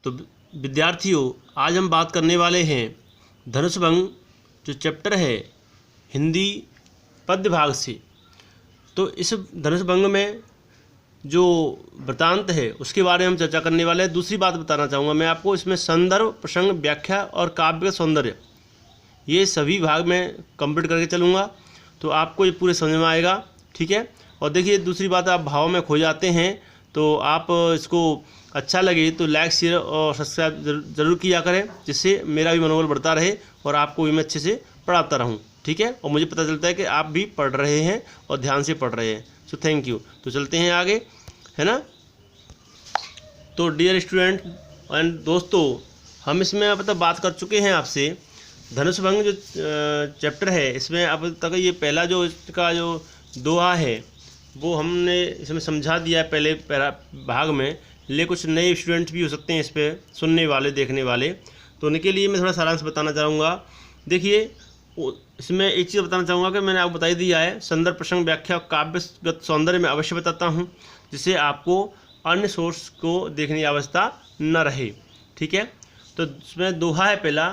तो विद्यार्थियों, आज हम बात करने वाले हैं धनुषभंग जो चैप्टर है हिंदी पद्य भाग से। तो इस धनुषभंग में जो वृत्तांत है उसके बारे में हम चर्चा करने वाले हैं। दूसरी बात बताना चाहूँगा मैं आपको, इसमें संदर्भ, प्रसंग, व्याख्या और काव्य का सौंदर्य ये सभी भाग में कंप्लीट करके चलूँगा, तो आपको ये पूरे समझ में आएगा। ठीक है। और देखिए, दूसरी बात, आप भाव में खो जाते हैं तो आप इसको अच्छा लगे तो लाइक, शेयर और सब्सक्राइब जरूर किया करें, जिससे मेरा भी मनोबल बढ़ता रहे और आपको भी मैं अच्छे से पढ़ाता रहूं। ठीक है। और मुझे पता चलता है कि आप भी पढ़ रहे हैं और ध्यान से पढ़ रहे हैं। So thank you. तो चलते हैं आगे, है ना। तो डियर स्टूडेंट एंड दोस्तों, हम इसमें अब तक बात कर चुके हैं आपसे धनुषभंग जो चैप्टर है, इसमें अब तक ये पहला जो इसका जो दोहा है वो हमने इसमें समझा दिया है पहले भाग में। ले कुछ नए स्टूडेंट भी हो सकते हैं इस पर सुनने वाले, देखने वाले, तो उनके लिए मैं थोड़ा सारांश बताना चाहूँगा। देखिए, इसमें एक चीज़ बताना चाहूँगा कि मैंने आपको बता दिया है, संदर्भ, प्रसंग, व्याख्या और काव्यगत सौंदर्य में अवश्य बताता हूँ, जिससे आपको अन्य सोर्स को देखने की आवश्यकता न रहे। ठीक है। तो इसमें दोहा है पहला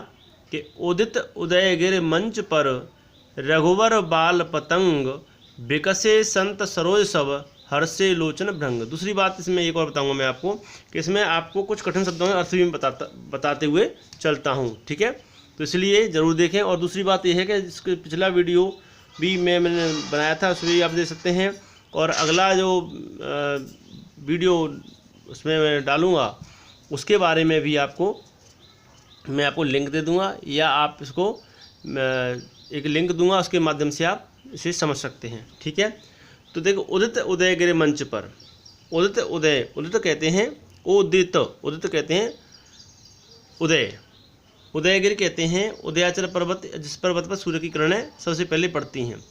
कि उदित उदय गिर मंच पर रघुवर बाल पतंग विकसे संत सरोज सब हर्षे लोचन भृंग। दूसरी बात इसमें एक और बताऊंगा मैं आपको कि इसमें आपको कुछ कठिन शब्दों में अर्थ भी बताते हुए चलता हूं। ठीक है। तो इसलिए ज़रूर देखें। और दूसरी बात यह है कि इसके पिछला वीडियो भी मैंने बनाया था, उसमें भी आप देख सकते हैं। और अगला जो वीडियो उसमें मैं डालूँगा उसके बारे में भी मैं आपको लिंक दे दूँगा, या आप इसको एक लिंक दूँगा, उसके माध्यम से आप इसे समझ सकते हैं। ठीक है। तो देखो, उदित उदय गिरे मंच पर, उदित उदय, उदित कहते हैं उदित, उदित कहते हैं उदय, उदयगिरि कहते हैं उदयाचल पर्वत, जिस पर्वत पर सूर्य की किरणें सबसे पहले पड़ती हैं।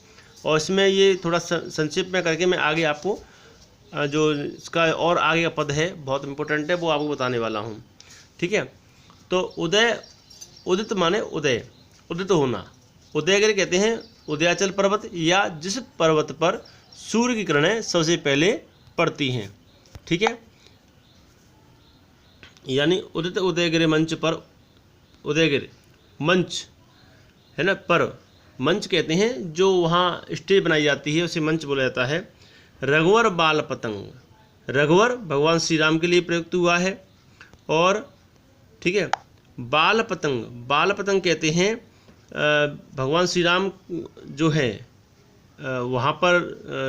और इसमें ये थोड़ा संक्षेप में करके मैं आगे आपको जो इसका और आगे का पद है बहुत इंपॉर्टेंट है, वो आपको बताने वाला हूँ। ठीक है। तो उदय, उदित माने उदय, उदित होना। उदयगिरि कहते हैं उदयाचल पर्वत, या जिस पर्वत पर सूर्य की किरणें सबसे पहले पड़ती हैं। ठीक है। यानी उदित उदयगिरि मंच पर, उदयगिरि मंच है ना, पर मंच कहते हैं जो वहाँ स्टेज बनाई जाती है उसे मंच बोला जाता है। रघुवर बाल पतंग, रघुवर भगवान श्री राम के लिए प्रयुक्त हुआ है। और ठीक है, बाल पतंग, बाल पतंग कहते हैं भगवान श्री राम जो है वहाँ पर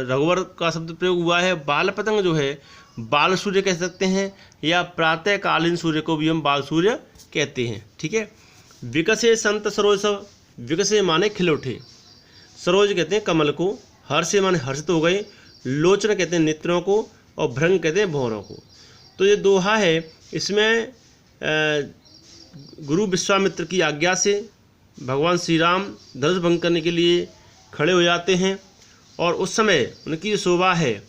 रघुवर का शब्द प्रयोग हुआ है। बाल पतंग जो है बाल सूर्य कह सकते हैं, या प्रातःकालीन सूर्य को भी हम बाल सूर्य कहते हैं। ठीक है। विकसे संत सरोज सब, विकसे माने खिल उठे, सरोज कहते हैं कमल को, हर्षे माने हर्षित हो गए, लोचन कहते हैं नेत्रों को, और भृंग कहते हैं भौरों को। तो ये दोहा है, इसमें गुरु विश्वामित्र की आज्ञा से भगवान श्री राम धनुष भंग करने के लिए खड़े हो जाते हैं, और उस समय उनकी जो शोभा है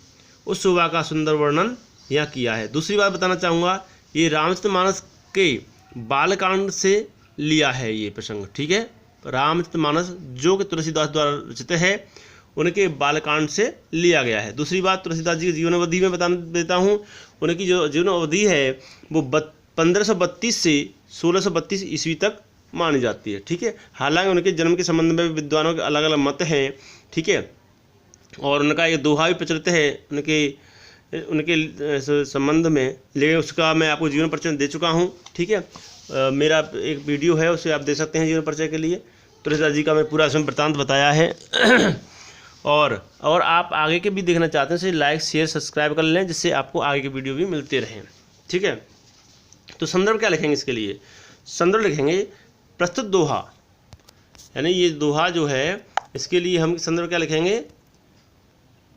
उस शोभा का सुंदर वर्णन यहाँ किया है। दूसरी बात बताना चाहूँगा, ये रामचरितमानस के बालकांड से लिया है ये प्रसंग। ठीक है। रामचरितमानस जो कि तुलसीदास द्वारा रचित है, उनके बालकांड से लिया गया है। दूसरी बात, तुलसीदास जी की जीवन अवधि में बता देता हूँ। उनकी जो जीवन अवधि है वो 1532 से 1632 ईस्वी तक मानी जाती है। ठीक है। हालांकि उनके जन्म के संबंध में विद्वानों के अलग अलग मत हैं। ठीक है। और उनका एक दोहा भी प्रचलित है उनके संबंध में, लेकिन उसका मैं आपको जीवन परिचय दे चुका हूँ। ठीक है। मेरा एक वीडियो है, उसे आप देख सकते हैं जीवन परिचय के लिए। तुलसीदास जी का मैं पूरा इसमें वृत्तांत बताया है। और आप आगे के भी देखना चाहते हैं, लाइक, शेयर, सब्सक्राइब कर लें, जिससे आपको आगे के वीडियो भी मिलते रहें। ठीक है। तो संदर्भ क्या लिखेंगे इसके लिए? संदर्भ लिखेंगे प्रस्तुत दोहा, यानी ये दोहा जो है इसके लिए हम संदर्भ क्या लिखेंगे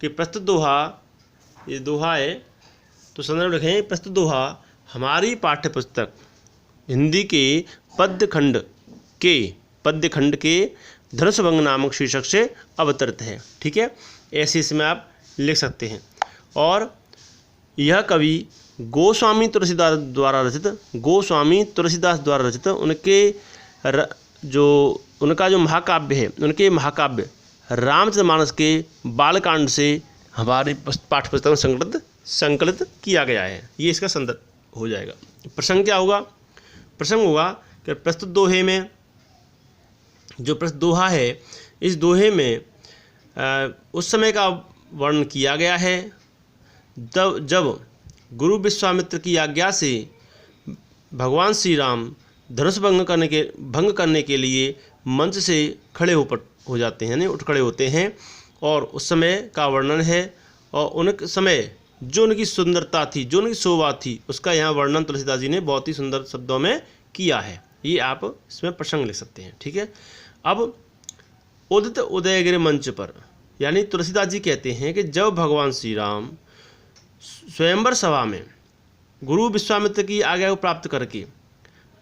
कि प्रस्तुत दोहा, ये दोहा है तो संदर्भ लिखेंगे प्रस्तुत दोहा हमारी पाठ्य पुस्तक हिंदी के पद्य खंड के धनुषभंग नामक शीर्षक से अवतरित है। ठीक है। ऐसे इसमें आप लिख सकते हैं। और यह कवि गोस्वामी तुलसीदास द्वारा रचित उनका जो महाकाव्य है, उनके महाकाव्य रामचरितमानस के बालकांड से हमारी पाठ्य पुस्तक में संकलित किया गया है। ये इसका संदर्भ हो जाएगा। प्रसंग क्या होगा? प्रसंग होगा कि प्रस्तुत दोहे में, जो प्रस्तुत दोहा है, इस दोहे में उस समय का वर्णन किया गया है जब गुरु विश्वामित्र की आज्ञा से भगवान श्री राम धनुष भंग करने के लिए मंच से खड़े हो जाते हैं, यानी उठ खड़े होते हैं, और उस समय का वर्णन है। और उन समय जो उनकी सुंदरता थी, जो उनकी शोभा थी, उसका यहाँ वर्णन तुलसीदास जी ने बहुत ही सुंदर शब्दों में किया है। ये आप इसमें प्रसंग लिख सकते हैं। ठीक है। अब उदित उदयगिरि मंच पर, यानी तुलसीदास जी कहते हैं कि जब भगवान श्री राम स्वयंवर सभा में गुरु विश्वामित्र की आज्ञा को प्राप्त करके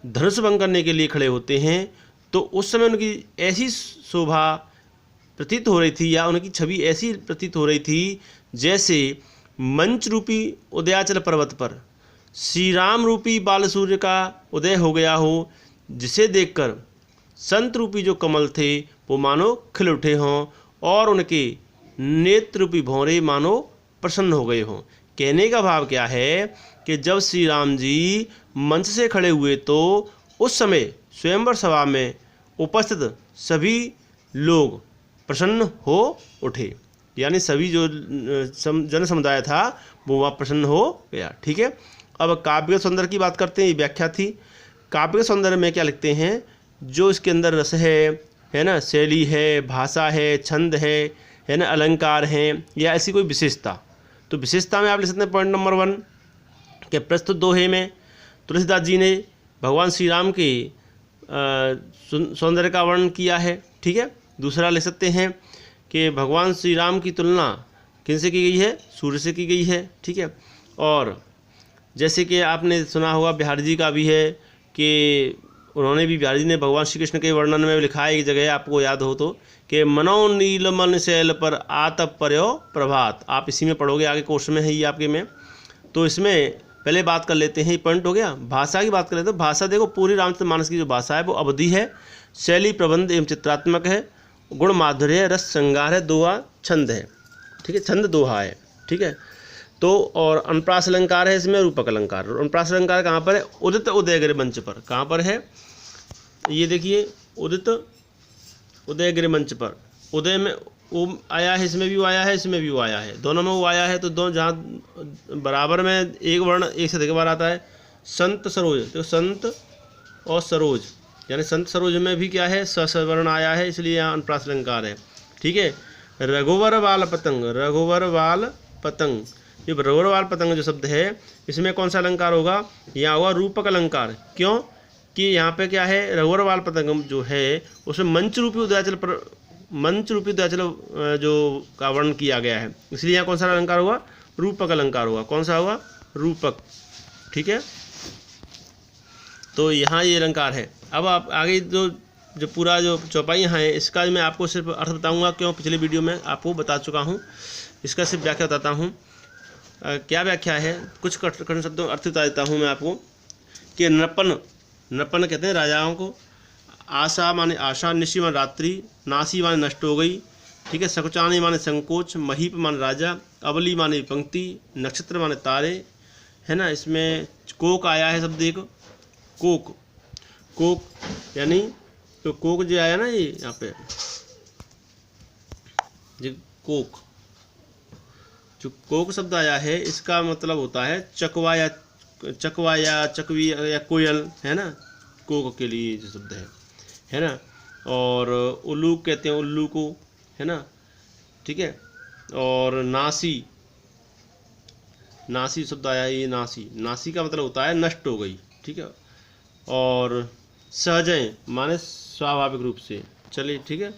धनुष भंग करने के लिए खड़े होते हैं, तो उस समय उनकी ऐसी शोभा प्रतीत हो रही थी, या उनकी छवि ऐसी प्रतीत हो रही थी जैसे मंच रूपी उदयाचल पर्वत पर श्री राम रूपी बाल सूर्य का उदय हो गया हो, जिसे देखकर संत रूपी जो कमल थे वो मानो खिल उठे हों, और उनके नेत्र रूपी भौरे मानो प्रसन्न हो गए हों। कहने का भाव क्या है कि जब श्री राम जी मंच से खड़े हुए तो उस समय स्वयंवर सभा में उपस्थित सभी लोग प्रसन्न हो उठे, यानी सभी जो जन समुदाय था वो वहाँ प्रसन्न हो गया। ठीक है। अब काव्य सौंदर्य की बात करते हैं, ये व्याख्या थी। काव्य सौंदर्य में क्या लिखते हैं? जो इसके अंदर रस है ना, शैली है, भाषा है, छंद है ना, अलंकार हैं, या ऐसी कोई विशेषता। तो विशेषता में आप लिख सकते हैं पॉइंट नंबर 1 कि प्रस्तुत दोहे में तुलसीदास जी ने भगवान श्री राम के सौंदर्य का वर्णन किया है। ठीक है। दूसरा लिख सकते हैं कि भगवान श्री राम की तुलना किनसे की गई है? सूर्य से की गई है। ठीक है। और जैसे कि आपने सुना होगा बिहारी जी का भी है कि उन्होंने भी, बिहारी जी ने भगवान श्री कृष्ण के वर्णन में लिखा है, एक जगह आपको याद हो तो, कि मनो नीलमन शैल पर आतप पर्यो प्रभात। आप इसी में पढ़ोगे, आगे कोर्स में है ये आपके में। तो इसमें पहले बात कर लेते हैं, ये पॉइंट हो गया। भाषा की बात कर लेते हैं। भाषा देखो, पूरी रामचरितमानस की जो भाषा है वो अवधि है, शैली प्रबंध एवं चित्रात्मक है, गुण माधुर्य, रस श्रृंगार है, दोहा छंद है। ठीक है, छंद दोहा है। ठीक है। तो और अनुप्रास अलंकार है इसमें, रूपक अलंकार। अनुप्रास अलंकार कहाँ पर है? उदित उदयगिरि मंच पर। कहाँ पर है? ये देखिए, उदित उदयगिरि मंच पर। उदय में वो आया है, इसमें भी वो आया है, इसमें भी वो आया है, दोनों में वो आया है। तो दोनों जहाँ बराबर में एक वर्ण एक से अधिक बार आता है। संत सरोज, तो संत और सरोज, यानी संत सरोज में भी क्या है? सवर्ण आया है, इसलिए यहाँ अनुप्रास अलंकार है। ठीक है। रघुवर वाल पतंग, रघुवर वाल पतंग, ये रघुवर वाल पतंग जो शब्द है, इसमें कौन सा अलंकार होगा? यहाँ होगा रूपक अलंकार। क्यों? कि यहाँ पे क्या है? रघुवर वाल पतंग जो है उसमें मंच रूपी उदयाचल जो का वर्णन किया गया है, इसलिए यहाँ कौन सा अलंकार होगा? रूपक अलंकार होगा। कौन सा होगा? रूपक। ठीक है। तो यहाँ ये अलंकार है। अब आप आगे जो पूरा जो चौपाई यहाँ है, इसका मैं आपको सिर्फ अर्थ बताऊँगा। क्यों? पिछले वीडियो में आपको बता चुका हूँ, इसका सिर्फ व्याख्या बताता हूँ। क्या व्याख्या है? कुछ कठिन शब्दों अर्थ बता देता हूँ मैं आपको कि नृपन कहते हैं राजाओं को। आशा माने आशा, निशी माने रात्रि, नासी माने नष्ट हो गई। ठीक है। सकुचानी माने संकोच, महीप माने राजा, अवली माने पंक्ति, नक्षत्र माने तारे, है ना। इसमें कोक आया है शब्द एक, कोक यानी, तो कोक जो आया ना ये यहाँ पे, कोक, जो कोक शब्द आया है इसका मतलब होता है चकवा या चकवी या कोयल, है ना। कोक के लिए जो शब्द है ना। और उल्लू कहते हैं उल्लू को, है ना। ठीक है। और नासी शब्द आया है, ये नासी का मतलब होता है नष्ट हो गई। ठीक है। और सहजय माने स्वाभाविक रूप से। चलिए, ठीक है।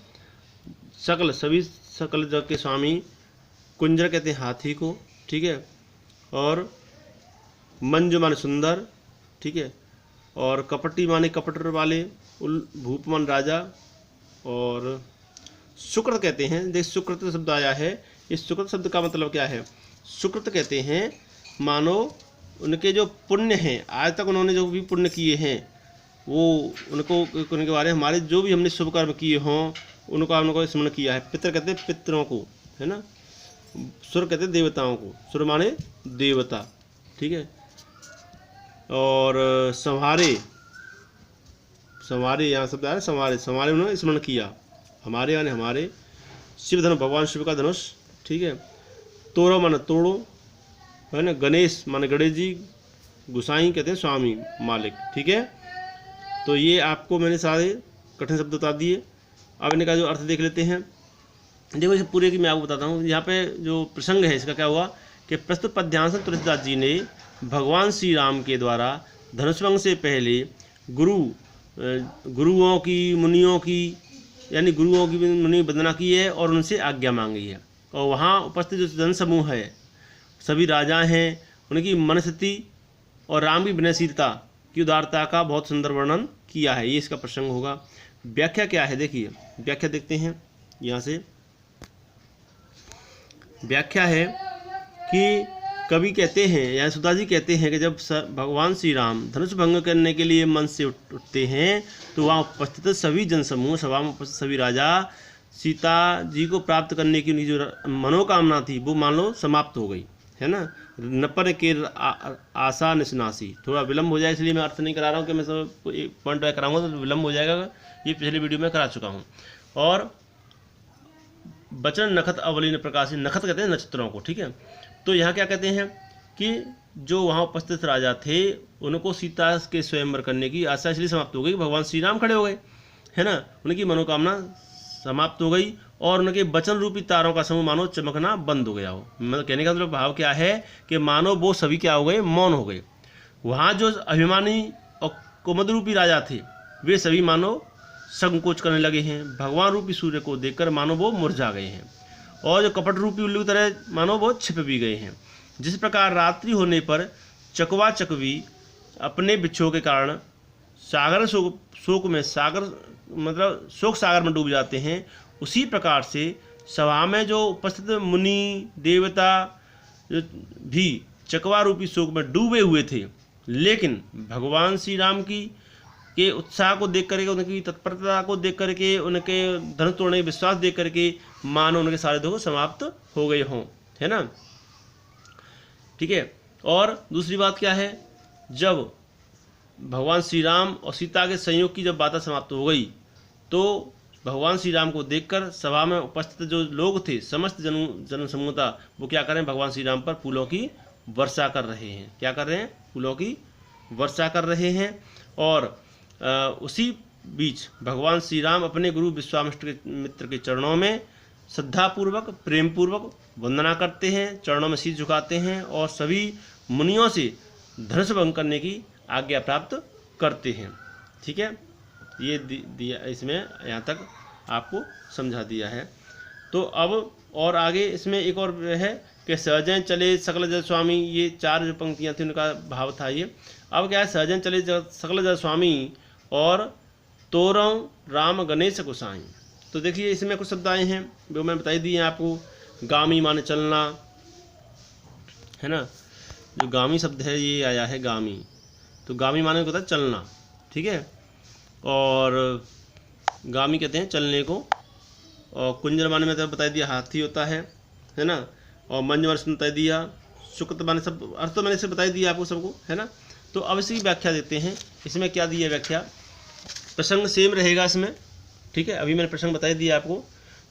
सभी सकल जग के स्वामी, कुंजर कहते हैं हाथी को। ठीक है। और मंजू माने सुंदर। ठीक है। और कपटी माने कपट वाले, भूप मान राजा। और सुकृत कहते हैं, देख सुकृत शब्द आया है, इस सुकृत शब्द का मतलब क्या है? सुकृत कहते हैं मानो उनके जो पुण्य हैं, आज तक उन्होंने जो भी पुण्य किए हैं वो उनके बारे में, हमारे जो भी हमने शुभ कर्म किए हों उनको स्मरण किया है। पितर कहते हैं पितरों को, है ना। सुर कहते हैं देवताओं को, सुर माने देवता। ठीक है। और संहारे, संवारे यहाँ शब्द आया, संवारे, संवारे उन्होंने स्मरण किया। हमारे यानी हमारे, शिव धनुष भगवान शिव का धनुष, ठीक है। तोड़ो माने तोड़ो, है ना। गणेश माने गणेश जी, गुसाई कहते हैं स्वामी मालिक, ठीक है। तो ये आपको मैंने सारे कठिन शब्द बता दिए। अब इनका जो अर्थ देख लेते हैं। देखो इस पूरे की मैं आपको बताता हूँ। यहाँ पे जो प्रसंग है इसका क्या हुआ कि प्रस्तुत पद्यांश तुलसीदास जी ने भगवान श्री राम के द्वारा धनुष्भंग से पहले गुरुओं की, मुनियों की, यानी गुरुओं की मुनि वंदना की है और उनसे आज्ञा मांगी है। और वहाँ उपस्थित जो जन समूह है, सभी राजा हैं, उनकी मनस्थिति और राम की विनयशीलता की उदारता का बहुत सुंदर वर्णन किया है। ये इसका प्रसंग होगा। व्याख्या क्या है, देखिए व्याख्या देखते हैं। यहाँ से व्याख्या है कि कवि कहते हैं या सुधा जी कहते हैं कि जब भगवान श्री राम धनुष भंग करने के लिए मन से उठते हैं तो वहाँ उपस्थित सभी जनसमूह, सभा में उपस्थित सभी राजा सीता जी को प्राप्त करने की उनकी जो मनोकामना थी वो मान लो समाप्त हो गई, है ना। नपर के आशा निशनासी, थोड़ा विलम्ब हो जाए इसलिए मैं अर्थ नहीं करा रहा हूँ कि मैं सब एक पॉइंट वाइज कराऊंगा तो विलम्ब हो जाएगा, ये पिछले वीडियो में करा चुका हूँ। और बचन नखत अवलीन प्रकाशी, नखत कहते हैं नक्षत्रों को, ठीक है। तो यहाँ क्या कहते हैं कि जो वहाँ उपस्थित राजा थे उनको सीता के स्वयंवर करने की आशा इसलिए समाप्त हो गई, भगवान श्री राम खड़े हो गए, है ना। उनकी मनोकामना समाप्त हो गई और उनके वचन रूपी तारों का समूह मानो चमकना बंद हो गया हो। मतलब कहने का मतलब भाव क्या है कि मानो वो सभी क्या हो गए, मौन हो गए। वहाँ जो अभिमानी और कुमुद रूपी राजा थे वे सभी मानो संकोच करने लगे हैं। भगवान रूपी सूर्य को देखकर मानो वो मुरझा गए हैं और जो कपट रूपी उल्लू की तरह मानो वो छिप भी गए हैं। जिस प्रकार रात्रि होने पर चकवा चकवी अपने बिच्छों के कारण सागर शोक में मतलब शोक सागर में डूब जाते हैं, उसी प्रकार से सभा में जो उपस्थित मुनि देवता भी चकवा रूपी शोक में डूबे हुए थे, लेकिन भगवान श्री राम के उत्साह को देख करके, उनकी तत्परता को देख करके, उनके धनुष तोड़ने के विश्वास देख करके मानो उनके सारे दुख समाप्त हो गए हों, है ना, ठीक है। और दूसरी बात क्या है, जब भगवान श्री राम और सीता के संयोग की जब बातें समाप्त हो गई तो भगवान श्री राम को देखकर सभा में उपस्थित जो लोग थे, समस्त जन समूह था, वो क्या कर रहे हैं, भगवान श्री राम पर फूलों की वर्षा कर रहे हैं। क्या कर रहे हैं, फूलों की वर्षा कर रहे हैं। और उसी बीच भगवान श्री राम अपने गुरु विश्वामित्र मित्र के चरणों में श्रद्धापूर्वक, प्रेमपूर्वक वंदना करते हैं, चरणों में शीश झुकाते हैं और सभी मुनियों से धनुष भंग करने की आज्ञा प्राप्त करते हैं, ठीक है। ये दिया इसमें, यहाँ तक आपको समझा दिया है। तो अब और आगे इसमें एक और है कि सहजन चले सकल जल स्वामी, ये चार जो पंक्तियाँ थी उनका भाव था ये। अब क्या है, सहजन चले सकल जल स्वामी और तोरं राम गणेश गोसाई। तो देखिए इसमें कुछ शब्द आए हैं जो मैंने बताई दिए हैं आपको। गामी माने चलना, है ना, जो गामी शब्द है ये आया है गामी, तो गामी माने होता है चलना, ठीक है। और गामी कहते हैं चलने को। और कुंजर माने में तो बताई दिया हाथी होता है ना। और मंज माने बताई दिया, सुकृत माने, सब अर्थ तो मैंने इसे बताई दिया आपको सबको, है ना। तो अब इसकी व्याख्या देते हैं। इसमें क्या दी है व्याख्या, प्रसंग सेम रहेगा इसमें, ठीक है। अभी मैंने प्रसंग बताई दिया आपको,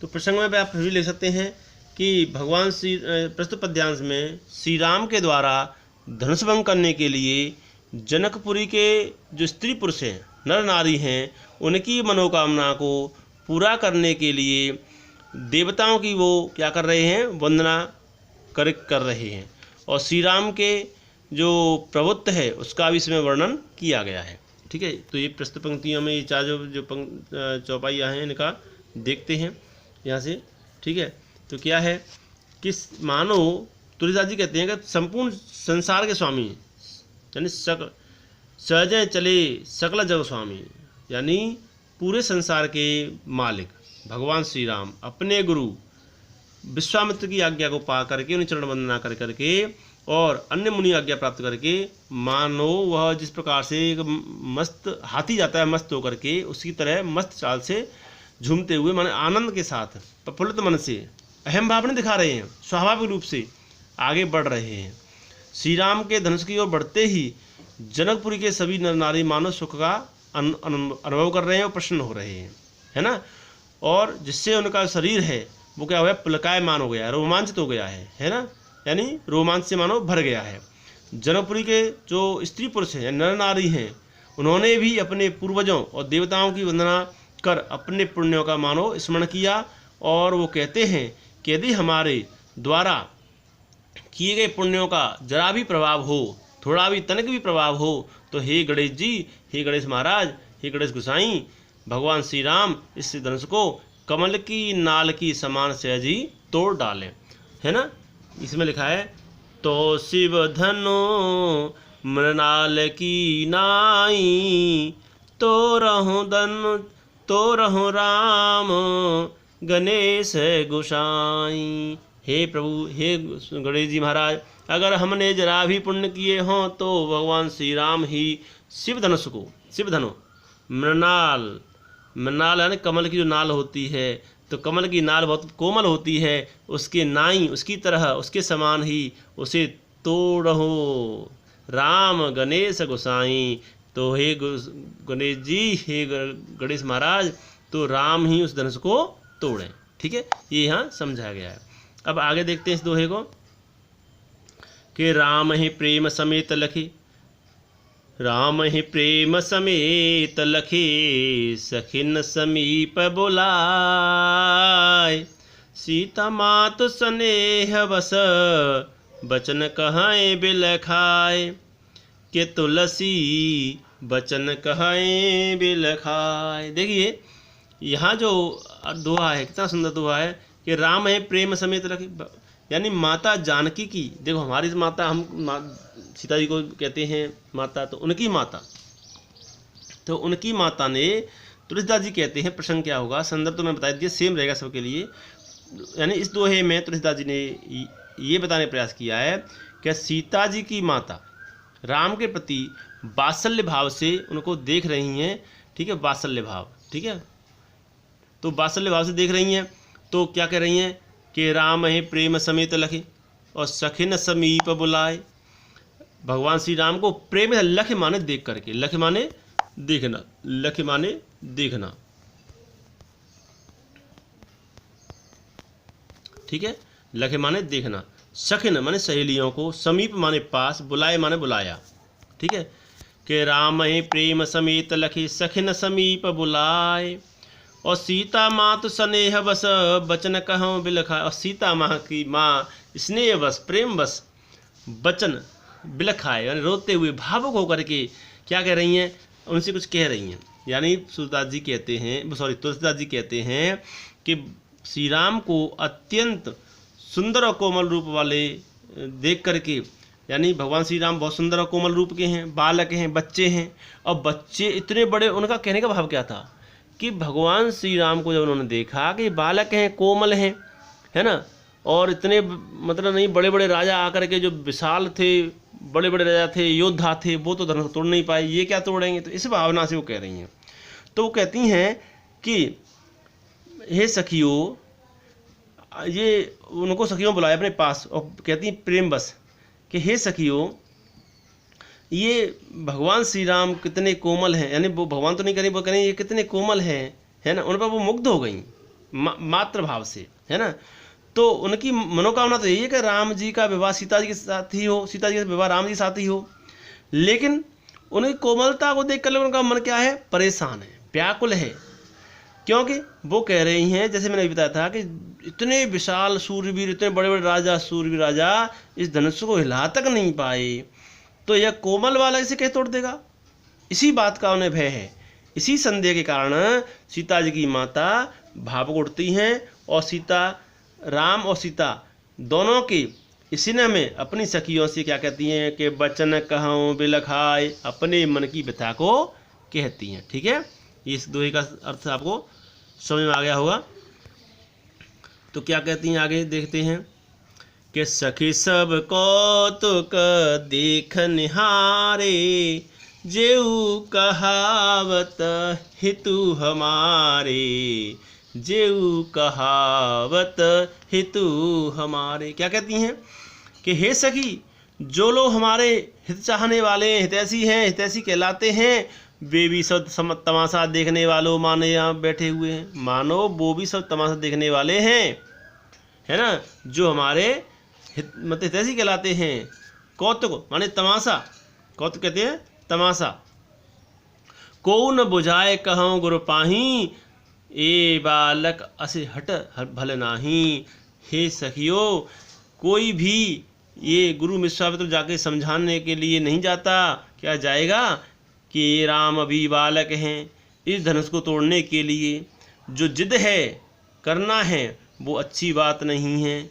तो प्रसंग में आप भी ले सकते हैं कि भगवान श्री प्रस्तुत पद्यांश में श्री राम के द्वारा धनुष भंग करने के लिए जनकपुरी के जो स्त्री पुरुष हैं, नर नारी हैं, उनकी मनोकामना को पूरा करने के लिए देवताओं की वो क्या कर रहे हैं, वंदना कर रहे हैं। और श्री राम के जो प्रभुत्व है उसका भी इसमें वर्णन किया गया है, ठीक है। तो ये प्रस्तुत पंक्तियों में ये चार जो चौपाइयाँ हैं इनका देखते हैं यहाँ से, ठीक है। तो क्या है कि मानो तुलसीदास जी कहते हैं कि संपूर्ण संसार के स्वामी, यानी सहजन चले सकल जग स्वामी, यानी पूरे संसार के मालिक भगवान श्री राम अपने गुरु विश्वामित्र की आज्ञा को पा करके, उन्हें चरण वंदना कर करके और अन्य मुनि आज्ञा प्राप्त करके मानो वह जिस प्रकार से एक मस्त हाथी जाता है मस्त होकर के, उसी तरह मस्त चाल से झूमते हुए माने आनंद के साथ प्रफुल्लित मन से अहम भाव नहीं दिखा रहे हैं, स्वाभाविक रूप से आगे बढ़ रहे हैं। श्री राम के धनुष की ओर बढ़ते ही जनकपुरी के सभी नर नारी मानव सुख का अनुभव कर रहे हैं और प्रसन्न हो रहे हैं, है ना। और जिससे उनका शरीर है वो क्या हो गया, पुलकायमान हो गया, रोमांचित हो गया है ना, यानी रोमांच से मानो भर गया है। जनकपुरी के जो स्त्री पुरुष हैं, नर नारी हैं, उन्होंने भी अपने पूर्वजों और देवताओं की वंदना कर अपने पुण्यों का मानो स्मरण किया। और वो कहते हैं कि यदि हमारे द्वारा किए गए पुण्यों का जरा भी प्रभाव हो, थोड़ा भी तनिक भी प्रभाव हो, तो हे गणेश जी, हे गणेश महाराज, हे गणेश गोसाई, भगवान श्री राम इस धनुष को कमल की नाल की समान सहज ही तोड़ डालें, है ना। इसमें लिखा है तो शिव धनु मृणाल की नाई, तो रहूं राम गणेश गोसाई। हे प्रभु, हे गणेश जी महाराज, अगर हमने जरा भी पुण्य किए हों तो भगवान श्री राम ही शिव धनु मृणाल यानी कमल की जो नाल होती है, तो कमल की नाल बहुत कोमल होती है, उसके नाई उसकी तरह उसके समान ही उसे तोड़ो राम गणेश गोसाई। तो हे गणेश जी, हे गणेश महाराज, तो राम ही उस धनुष को तोड़ें। ठीक है, ये यहाँ समझाया गया है। अब आगे देखते हैं इस दोहे को कि राम ही प्रेम समेत लखे, राम ही प्रेम समेत लखे, सखिन समीप बुलाए, सीता मात स्नेह बस, बचन कहाए बिलखाए, के तुलसी बचन कहाए बिलखाए। देखिए यहाँ जो दोहा है कितना सुंदर दोहा है कि राम है प्रेम समेत रखे, यानी माता जानकी की, देखो हमारी माता, हम सीता जी को कहते हैं माता, तो उनकी माता ने, तुलसीदास जी कहते हैं, प्रसंग क्या होगा, संदर्भ तो मैं बता दिया, सेम रहेगा सबके लिए। यानी इस दोहे में तुलसीदास जी ने ये बताने का प्रयास किया है कि सीता जी की माता राम के प्रति वात्सल्य भाव से उनको देख रही हैं। ठीक है, वात्सल्य भाव, ठीक है, तो वात्सल्य भाव से देख रही हैं, तो क्या कह रही हैं कि राम है प्रेम समेत लखे और सखिन समीप बुलाए। भगवान श्री राम को प्रेम है, लख माने देख करके, लख माने देखना, लख माने देखना, ठीक है, लख माने देखना, सखिन माने सहेलियों को, समीप माने पास, बुलाए माने बुलाया। ठीक है, कि राम है प्रेम समेत लखे, सखिन समीप बुलाए, और सीता माँ तो स्नेह बस, बचन कहूँ बिलखाए, और सीता माँ की माँ स्नेह बस, प्रेम बस, बचन बिलखाए, यानी रोते हुए भावुक होकर के क्या कह रही हैं, उनसे कुछ कह रही हैं। यानी तुलसीदास जी कहते हैं कि श्री राम को अत्यंत सुंदर और कोमल रूप वाले देख करके, यानी भगवान श्री राम बहुत सुंदर और कोमल रूप के हैं, बालक हैं, बच्चे हैं, और बच्चे इतने बड़े, उनका कहने का भाव क्या था कि भगवान श्री राम को जब उन्होंने देखा कि बालक हैं, कोमल हैं, है ना, और इतने मतलब नहीं, बड़े बड़े राजा आकर के जो विशाल थे, बड़े बड़े राजा थे, योद्धा थे, वो तो धनुष तोड़ नहीं पाए, ये क्या तोड़ेंगे, तो इस भावना से वो कह रही हैं। तो वो कहती हैं कि हे सखियों, ये उनको सखियों बुलाया अपने पास और कहती हैं प्रेम बस कि हे सखियों, ये भगवान श्री राम कितने कोमल हैं, यानी वो भगवान तो नहीं करें, वो करें ये कितने कोमल हैं, है ना, उन पर वो मुग्ध हो गई मात्र भाव से, है ना। तो उनकी मनोकामना तो यही है कि राम जी का विवाह सीता जी के साथ ही हो, सीता जी का विवाह राम जी के साथ ही हो, लेकिन उनकी कोमलता को देख कर उनका मन क्या है, परेशान है, व्याकुल है, क्योंकि वो कह रही हैं, जैसे मैंने बताया था कि इतने विशाल सूरवीर, इतने बड़े बड़े राजा, सूरवीर राजा इस धनुष को हिला तक नहीं पाए, तो यह कोमल वाला इसे कैसे तोड़ देगा। इसी बात का उन्हें भय है। इसी संदेह के कारण सीता जी की माता भावुक उठती हैं और राम और सीता दोनों के इसी ने में अपनी सखियों से क्या कहती हैं कि बचन कहूँ बिलखाए, अपने मन की व्यथा को कहती हैं। ठीक है, इस दोहे का अर्थ आपको समझ में आ गया होगा। तो क्या कहती हैं आगे देखते हैं कि सखी सब कौतुक देख निहारे, जेऊ कहावत हितु हमारे, जेऊ कहावत हितु हमारे। क्या कहती हैं कि हे सखी, जो लोग हमारे हित चाहने वाले हितैषी हैं, हितैषी कहलाते हैं, वे भी सब तमाशा देखने वालों माने यहाँ बैठे हुए हैं। मानो वो भी सब तमाशा देखने वाले हैं, है ना, जो हमारे मतलब हितैषी कहलाते हैं। कौतुक माने तमाशा, कौतुक कहते हैं तमाशा। को न बुझाए कहूँ गुरु पाही, ए बालक असे हट भल नाही। हे सखियो, कोई भी ये गुरु विश्वामित्र जाके समझाने के लिए नहीं जाता, क्या जाएगा कि राम अभी बालक हैं। इस धनुष को तोड़ने के लिए जो जिद है, करना है, वो अच्छी बात नहीं है,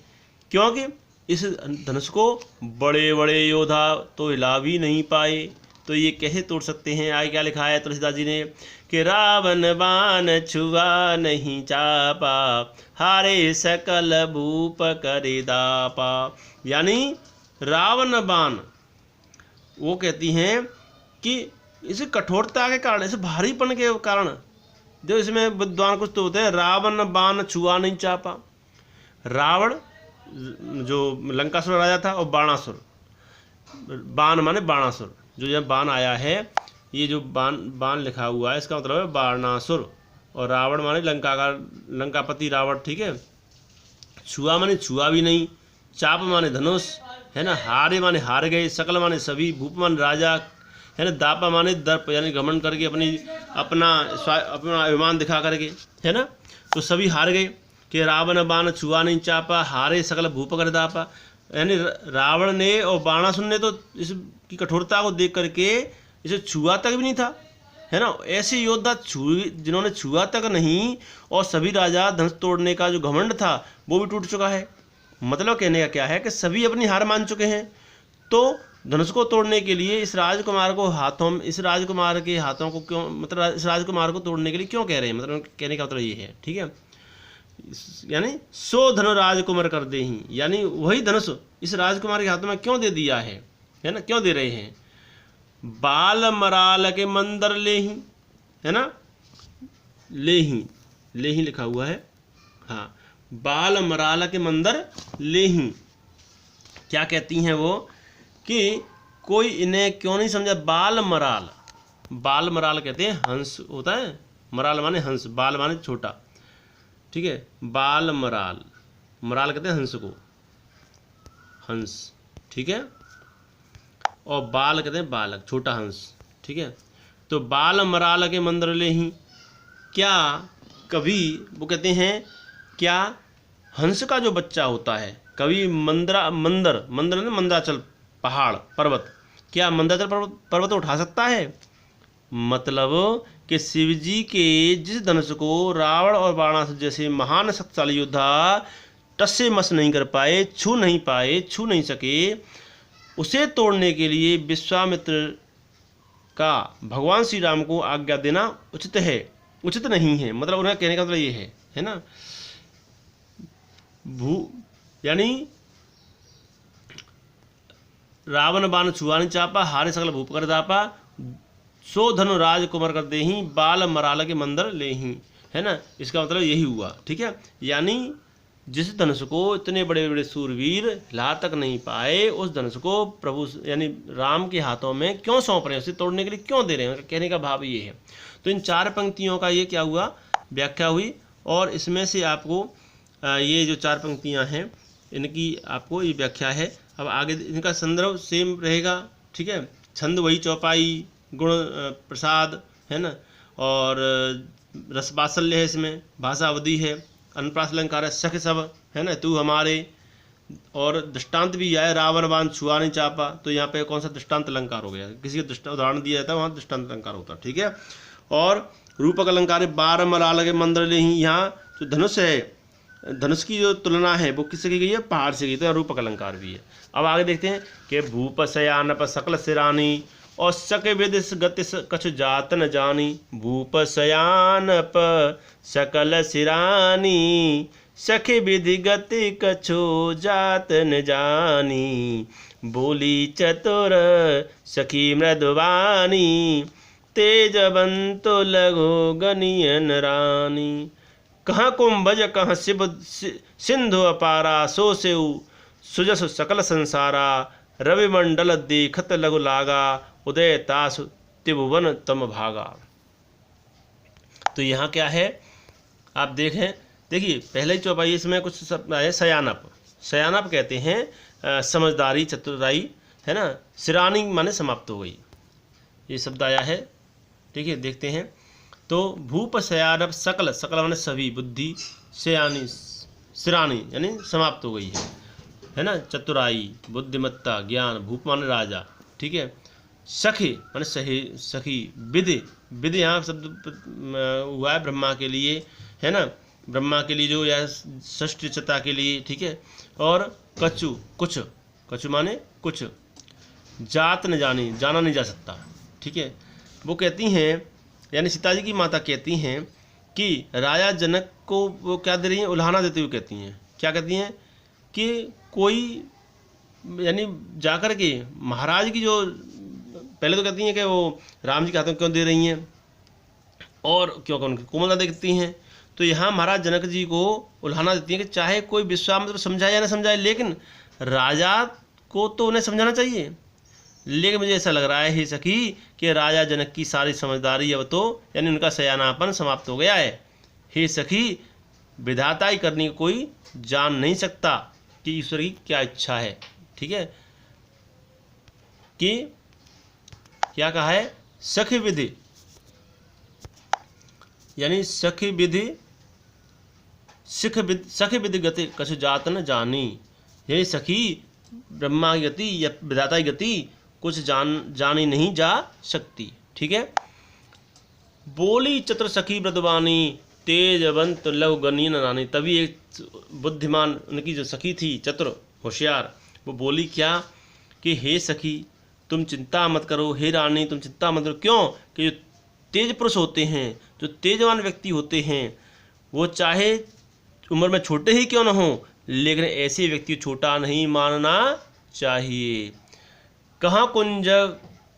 क्योंकि इस धनुष को बड़े बड़े योद्धा तो हिला भी नहीं पाए, तो ये कैसे तोड़ सकते हैं। आगे क्या लिखा है तुलसीदास जी ने कि रावण बाण छुआ नहीं चापा, हारे सकल भूप करे दापा। यानी रावण बाण, वो कहती हैं कि इस कठोरता के कारण, इस भारीपन के कारण, जो इसमें विद्वान कुछ तो होते हैं, रावण बाण छुआ नहीं चापा। रावण जो लंकासुर राजा था, और बाणासुर, बाण माने बाणासुर, जो यह बाण आया है, ये जो बाण लिखा हुआ है इसका मतलब है बाणासुर, और रावण माने लंकापति रावण, ठीक है। छुआ माने छुआ भी नहीं, चाप माने धनुष, है ना, हारे माने हार गए, सकल माने सभी, भूप माने राजा, है ना, दापा माने दर्प यानी घमंड करके अपना अभिमान दिखा करके, है ना, तो सभी हार गए। कि रावण बाण छुआ नहीं चापा, हारे सकल भूप कर दापा। यानी रावण ने और बाणासुर ने तो इसकी कठोरता को देख करके इसे छुआ तक भी नहीं था, है ना। ऐसे योद्धा जिन्होंने छुआ तक नहीं, और सभी राजा धनुष तोड़ने का जो घमंड था वो भी टूट चुका है। मतलब कहने का क्या है कि सभी अपनी हार मान चुके हैं, तो धनुष को तोड़ने के लिए इस राजकुमार के हाथों को क्यों, मतलब इस राजकुमार को तोड़ने के लिए क्यों कह रहे हैं, मतलब कहने का मतलब ये है, ठीक है। यानी सो धनु राजकुमार कर दे ही, यानी वही धनुष इस राजकुमार के हाथों में क्यों दे दिया है ना, क्यों दे रहे हैं। बाल मराल के मंदर ले ही, है ना, ले ही लिखा हुआ है, हाँ, बाल मराल के मंदिर ले ही। क्या कहती हैं वो कि कोई इन्हें क्यों नहीं समझा। बाल मराल कहते हैं हंस होता है, मराल माने हंस, बाल माने छोटा, ठीक है। बाल मराल कहते हैं हंस को, हंस, ठीक है, और बाल कहते हैं बालक, छोटा हंस, ठीक है। तो बाल मराल के मंदिर ले ही, क्या कभी वो कहते हैं क्या हंस का जो बच्चा होता है, कभी मंदर ने मंदराचल पहाड़ पर्वत, क्या मंदराचल पर्वत उठा सकता है। मतलब कि शिवजी के जिस धनुष को रावण और बाणासुर जैसे महान शक्तिशाली योद्धा टस से मस नहीं कर पाए, छू नहीं सके, उसे तोड़ने के लिए विश्वामित्र का भगवान श्री राम को आज्ञा देना उचित नहीं है। मतलब उन्हें कहने का मतलब ये है ना, यानी रावण बाण छुआ नहीं चापा, हारे सकल भूप कर दापा, सो धनु राजकुमार कर दे ही, बाल मराल के मंदिर ले ही, है ना। इसका मतलब यही हुआ, ठीक है। यानी जिस धनुष को इतने बड़े बड़े सूरवीर हिला तक नहीं पाए, उस धनुष को प्रभु यानी राम के हाथों में क्यों सौंप रहे हैं, उसे तोड़ने के लिए क्यों दे रहे हैं, कहने का भाव ये है। तो इन 4 पंक्तियों का ये क्या हुआ, व्याख्या हुई, और इसमें से आपको ये जो 4 पंक्तियां हैं इनकी आपको ये व्याख्या है। अब आगे इनका संदर्भ सेम रहेगा, ठीक है। छंद वही चौपाई, गुण प्रसाद, है ना, और रसबात्सल्य है, इसमें भाषा अवधि है, अनुप्रास अलंकार है, सख सब, है ना, तू हमारे, और दृष्टांत भी आया, रावण बाण छुआ नहीं चापा, तो यहाँ पे कौन सा दृष्टांत अलंकार हो गया, किसी का उदाहरण दिया जाता है वहाँ दृष्टांत अलंकार होता है, ठीक है। और रूपक अलंकार है, 12 मराल के मंदिर ले ही, यहाँ जो धनुष है, धनुष की जो तुलना है वो किससे की गई है, पहाड़ से की, तो रूपक अलंकार भी है। अब आगे देखते हैं कि भूप शयानप सकल सिरानी, और सक विदिश गति कछ जात न जानी, भूप शयानप सकल सिरानी, सख विधि गति कछो जात न जानी, बोली चतुर सखी मृदुवानी, तेजवंतो लघु गनियन रानी, कहाँ कुंभज कहाँ शिव सिंधु अपारा, सो सेउ सुजस सकल संसारा, रविमंडल देखत लघु लागा, उदय तास त्रिभुवन तम भागा। तो यहाँ क्या है आप देखें, देखिए पहले ही चौपाई इसमें कुछ शब्द आए, सयानप। सयानप कहते हैं समझदारी, चतुराई, है ना। सिरानी माने समाप्त हो गई, ये शब्द आया है। ठीक है, देखते हैं। तो भूप सयानप सकल, सकल माने सभी, बुद्धि, सयानी सिरानी यानी समाप्त हो गई है ना। चतुराई, बुद्धिमत्ता, ज्ञान, भूप माने राजा। ठीक है, सखी माने सही, सखी, विधि, विधि यहाँ शब्द हुआ है ब्रह्मा के लिए, है ना, ब्रह्मा के लिए जो या षष्ठचता के लिए। ठीक है, और कछु, कुछ, कछु माने कुछ, जात न जानी, जाना नहीं जा सकता। ठीक है, वो कहती हैं, यानी सीता जी की माता कहती हैं कि राजा जनक को वो क्या दे रही हैं, उल्हाना देते हुए कहती हैं, क्या कहती हैं कि कोई, यानी जाकर के महाराज की जो, पहले तो कहती हैं कि वो राम जी के हाथों क्यों दे रही हैं और क्यों उनकी कोमलता देखती हैं। तो यहाँ महाराज जनक जी को उल्हाना देती हैं कि चाहे कोई विश्वामित्र समझाए या ना समझाए, लेकिन राजा को तो उन्हें समझाना चाहिए। लेकिन मुझे ऐसा लग रहा है हे सखी कि राजा जनक की सारी समझदारी अब तो, यानी उनका सयानापन समाप्त हो गया है। हे सखी, विधाताई करनी कोई जान नहीं सकता कि ईश्वर की क्या इच्छा है। ठीक है, कि क्या कहा है, सखी विधि, यानी सखी विधि, सखी विधि गति कछु जात न जानी। ये सखी, ब्रह्मा की गति या विधाता की गति कुछ जानी नहीं जा सकती। ठीक है, बोली चतुर सखी व्रतवानी, तेजवंत लघु गनी न रानी। तभी एक बुद्धिमान उनकी जो सखी थी, चतुर होशियार, वो बोली क्या कि हे सखी तुम चिंता मत करो, हे रानी तुम चिंता मत करो। क्यों कि जो तेज पुरुष होते हैं, जो तेजवान व्यक्ति होते हैं, वो चाहे उम्र में छोटे ही क्यों न हो, लेकिन ऐसे व्यक्ति को छोटा नहीं मानना चाहिए। कहाँ कुंज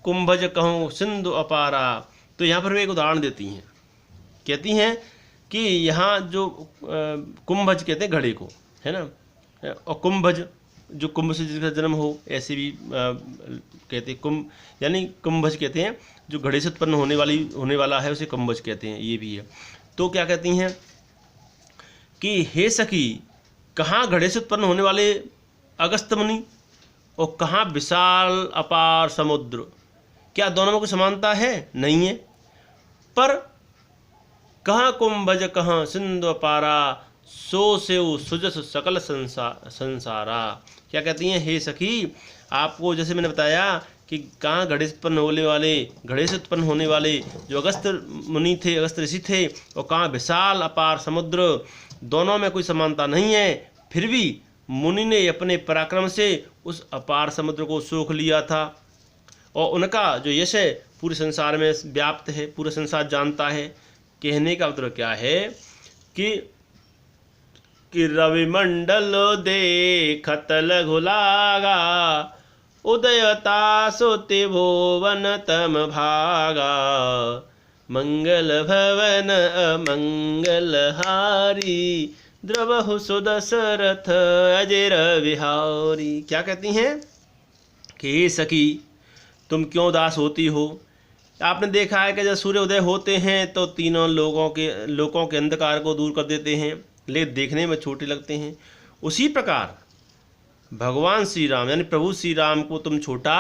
कुंभज कहूँ सिंधु अपारा। तो यहाँ पर वे एक उदाहरण देती हैं, कहती हैं कि यहाँ जो कुंभज कहते हैं घड़े को, है ना, और कुंभज जो कुंभ से जिसका जन्म हो, ऐसे भी कहते हैं कुंभ, यानी कुंभज कहते हैं जो घड़े से उत्पन्न होने वाला है, उसे कुंभज कहते हैं, ये भी है। तो क्या कहती हैं कि हे सखी, कहाँ घड़े से उत्पन्न होने वाले अगस्त्य मुनि और कहाँ विशाल अपार समुद्र, क्या दोनों में कोई समानता है? नहीं है। पर कहाँ कुंभज कहाँ सिंधु अपारा, सो सेव सुजस सकल संसारा। क्या कहती हैं, हे सखी, आपको जैसे मैंने बताया कि कहाँ घड़े से उत्पन्न होने वाले जो अगस्त मुनि थे, अगस्त ऋषि थे, और कहाँ विशाल अपार समुद्र, दोनों में कोई समानता नहीं है। फिर भी मुनि ने अपने पराक्रम से उस अपार समुद्र को सोख लिया था, और उनका जो यश है पूरे संसार में व्याप्त है, पूरा संसार जानता है। कहने का मतलब क्या है कि रविमंडल देखत लघु लागा, उदयता सोते भुवन तम भागा, मंगल भवन अमंगल हारी, द्रवहु सुदशरथ अजर विहारी। क्या कहती हैं कि हे सखी तुम क्यों उदास होती हो। आपने देखा है कि जब सूर्योदय होते हैं तो तीनों लोगों के अंधकार को दूर कर देते हैं, लेकिन देखने में छोटे लगते हैं। उसी प्रकार भगवान श्री राम यानी प्रभु श्री राम को तुम छोटा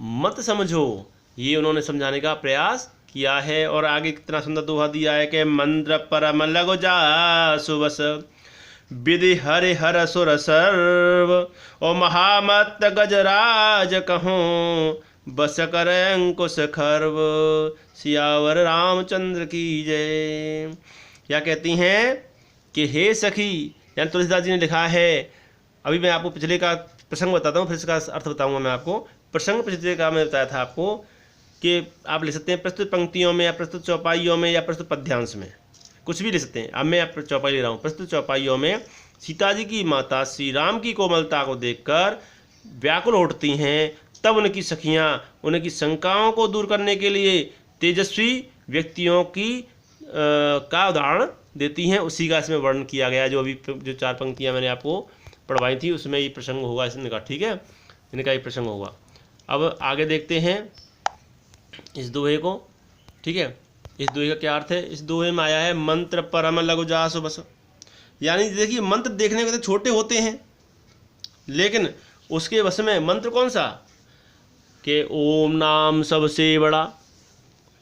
मत समझो, ये उन्होंने समझाने का प्रयास किया है। और आगे कितना सुंदर दोहा दिया है कि मंद्र परम लघु जा सुबस, विधि हरि हर सुर सर्व, और महामत गजराज कहूँ, बस कर अंकुश खर्व, सियावर रामचंद्र की जय। क्या कहती हैं कि हे सखी, यानी तुलसीदास जी ने लिखा है। अभी मैं आपको पिछले का प्रसंग बताता हूँ, फिर इसका अर्थ बताऊंगा मैं आपको। प्रसंग पिछले का मैं बताया था आपको कि आप लिख सकते हैं प्रस्तुत पंक्तियों में या प्रस्तुत चौपाइयों में या प्रस्तुत पद्यांश में, कुछ भी लिख सकते हैं। अब मैं आप चौपाई ले रहा हूँ। प्रस्तुत चौपाइयों में सीता जी की माता श्री राम की कोमलता को देखकर व्याकुल उठती हैं, तब उनकी सखियाँ उनकी शंकाओं को दूर करने के लिए तेजस्वी व्यक्तियों की का उदाहरण देती हैं। उसी का इसमें वर्णन किया गया, जो अभी जो 4 पंक्तियाँ मैंने आपको पढ़वाई थी उसमें ये प्रसंग होगा, इसने कहा। ठीक है, इनका एक प्रसंग होगा। अब आगे देखते हैं इस दोहे को, ठीक है। इस दोहे का क्या अर्थ है? इस दोहे में आया है मंत्र परम लघु जासु बस। यानी देखिए मंत्र देखने में तो छोटे होते हैं, लेकिन उसके वश में मंत्र कौन सा? कि ओम नाम सबसे बड़ा,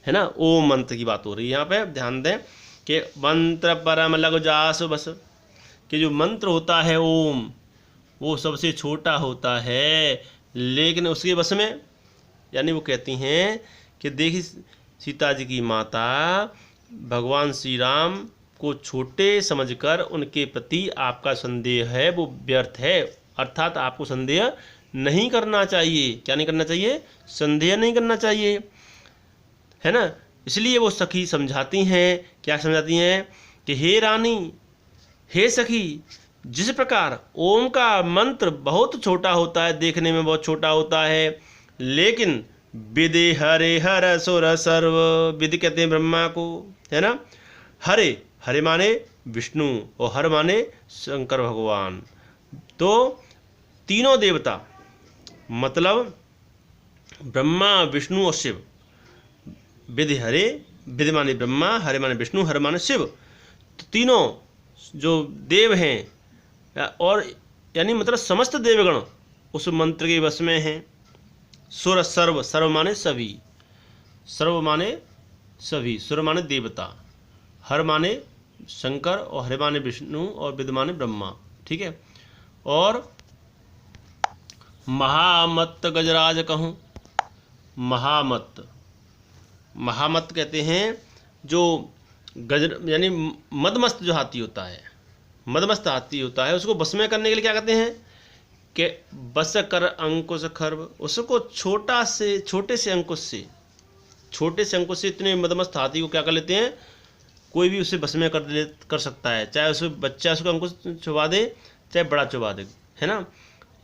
है ना। ओम मंत्र की बात हो रही है यहाँ पे, ध्यान दें कि मंत्र परम लघु जासु बस, कि जो मंत्र होता है ओम वो सबसे छोटा होता है, लेकिन उसके वश में, यानी वो कहती हैं कि देखिए सीता जी की माता भगवान श्री राम को छोटे समझकर उनके प्रति आपका संदेह है वो व्यर्थ है, अर्थात आपको संदेह नहीं करना चाहिए। क्या नहीं करना चाहिए? संदेह नहीं करना चाहिए, है ना। इसलिए वो सखी समझाती हैं, क्या समझाती हैं कि हे रानी, हे सखी, जिस प्रकार ओम का मंत्र बहुत छोटा होता है, देखने में बहुत छोटा होता है, लेकिन विदे हरे हर सुर सर्व, विदि कहते हैं ब्रह्मा को, है ना। हरे, हरे माने विष्णु और हर माने शंकर भगवान। तो तीनों देवता मतलब ब्रह्मा विष्णु और शिव, विधि हरे, विधि माने ब्रह्मा, हरे माने विष्णु, हर माने शिव, तो तीनों जो देव हैं और यानी मतलब समस्त देवगण उस मंत्र के वश में हैं। सुर सर्व, सर्व माने सभी, सर्व माने सभी, सुर माने देवता, हर माने शंकर और हरे माने विष्णु और विद माने ब्रह्मा, ठीक है। और महामत्त गजराज कहूँ, महामत्त, महामत्त कहते हैं जो गज यानी मदमस्त जो हाथी होता है, मदमस्त हाथी होता है, उसको बस में करने के लिए क्या कहते हैं कि बस कर अंकुश खर्व, उसको छोटे से अंकुश से इतने मदमस्त हाथी को क्या कर लेते हैं, कोई भी उसे बस में कर सकता है, चाहे उसे बच्चा उसको अंकुश चुबा दे चाहे बड़ा चुबा दे, है ना।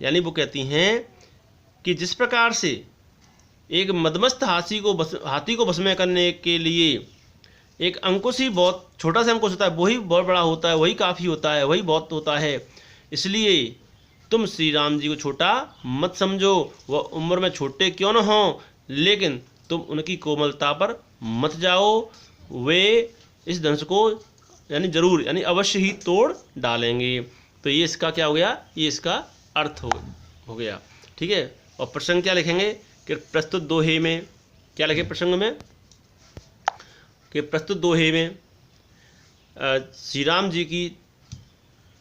यानी वो कहती हैं कि जिस प्रकार से एक मदमस्त हाथी को बस में करने के लिए एक अंकुश ही बहुत छोटा सा अंकुश होता है, वही बहुत बड़ा होता है, वही काफ़ी होता है, वही बहुत होता है। इसलिए तुम श्री राम जी को छोटा मत समझो, वह उम्र में छोटे क्यों न हों, लेकिन तुम उनकी कोमलता पर मत जाओ, वे इस धनुष को यानी जरूर यानी अवश्य ही तोड़ डालेंगे। तो ये इसका क्या हो गया, ये इसका अर्थ हो गया, ठीक है। और प्रसंग क्या लिखेंगे कि प्रस्तुत दोहे में क्या लिखे, प्रसंग में कि प्रस्तुत दोहे में श्री राम जी की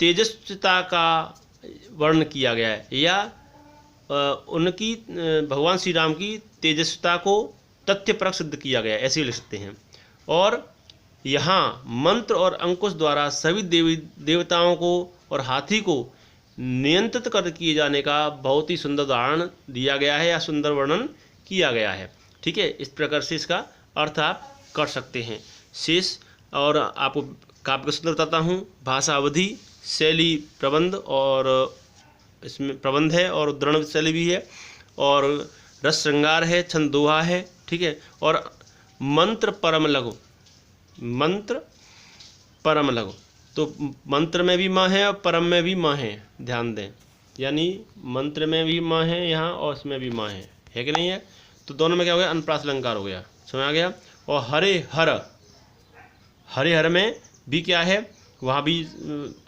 तेजस्विता का वर्णन किया गया है, या उनकी भगवान श्री राम की तेजस्विता को तथ्यपरक सिद्ध किया गया है, ऐसे लिख सकते हैं। और यहाँ मंत्र और अंकुश द्वारा सभी देवताओं को और हाथी को नियंत्रित कर किए जाने का बहुत ही सुंदर उदाहरण दिया गया है या सुंदर वर्णन किया गया है, ठीक है। इस प्रकार से इसका अर्थ आप कर सकते हैं। शेष और आपको काव्य का सूत्र बताता हूँ। भाषा अवधि, शैली प्रबंध, और इसमें प्रबंध है और उद्धरण शैली भी है, और रस श्रृंगार है, छंद दोहा है, ठीक है। और मंत्र परम लघु, मंत्र परम लघु, तो मंत्र में भी माँ है और परम में भी माँ है, ध्यान दें। यानी मंत्र में भी माँ है यहाँ और इसमें भी माँ है कि नहीं है। तो दोनों में क्या हो गया, अनुप्रास अलंकार हो गया, समझ आ गया। और हरे हर, हरे हर में भी क्या है, वहाँ भी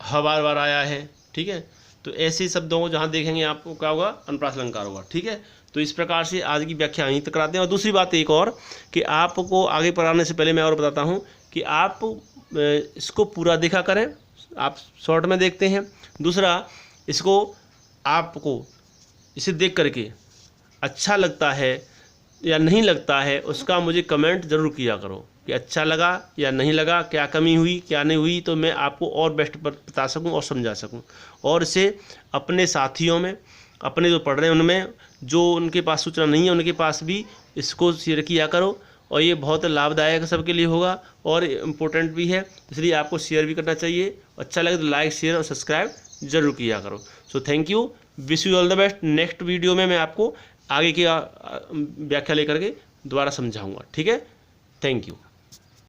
ह बार बार आया है, ठीक है। तो ऐसे शब्दों को जहाँ देखेंगे आपको क्या होगा, अनुप्रास अलंकार होगा, ठीक है। तो इस प्रकार से आज की व्याख्या यहीं तक कराते हैं। और दूसरी बात एक और कि आपको आगे पढ़ाने से पहले मैं और बताता हूँ कि आप इसको पूरा देखा करें, आप शॉर्ट में देखते हैं। दूसरा, इसको आपको इसे देख करके अच्छा लगता है या नहीं लगता है, उसका मुझे कमेंट ज़रूर किया करो कि अच्छा लगा या नहीं लगा, क्या कमी हुई क्या नहीं हुई, तो मैं आपको और बेस्ट बता सकूं और समझा सकूं। और इसे अपने साथियों में, अपने जो पढ़ रहे हैं उनमें, जो उनके पास सूचना नहीं है उनके पास भी इसको शेयर किया करो। और ये बहुत लाभदायक सबके लिए होगा और इम्पोर्टेंट भी है, इसलिए आपको शेयर भी करना चाहिए। अच्छा लगे तो लाइक, शेयर और सब्सक्राइब जरूर किया करो। So thank you, wish you all the best. Next video में मैं आपको आगे की व्याख्या लेकर के दोबारा समझाऊंगा, ठीक है। Thank you.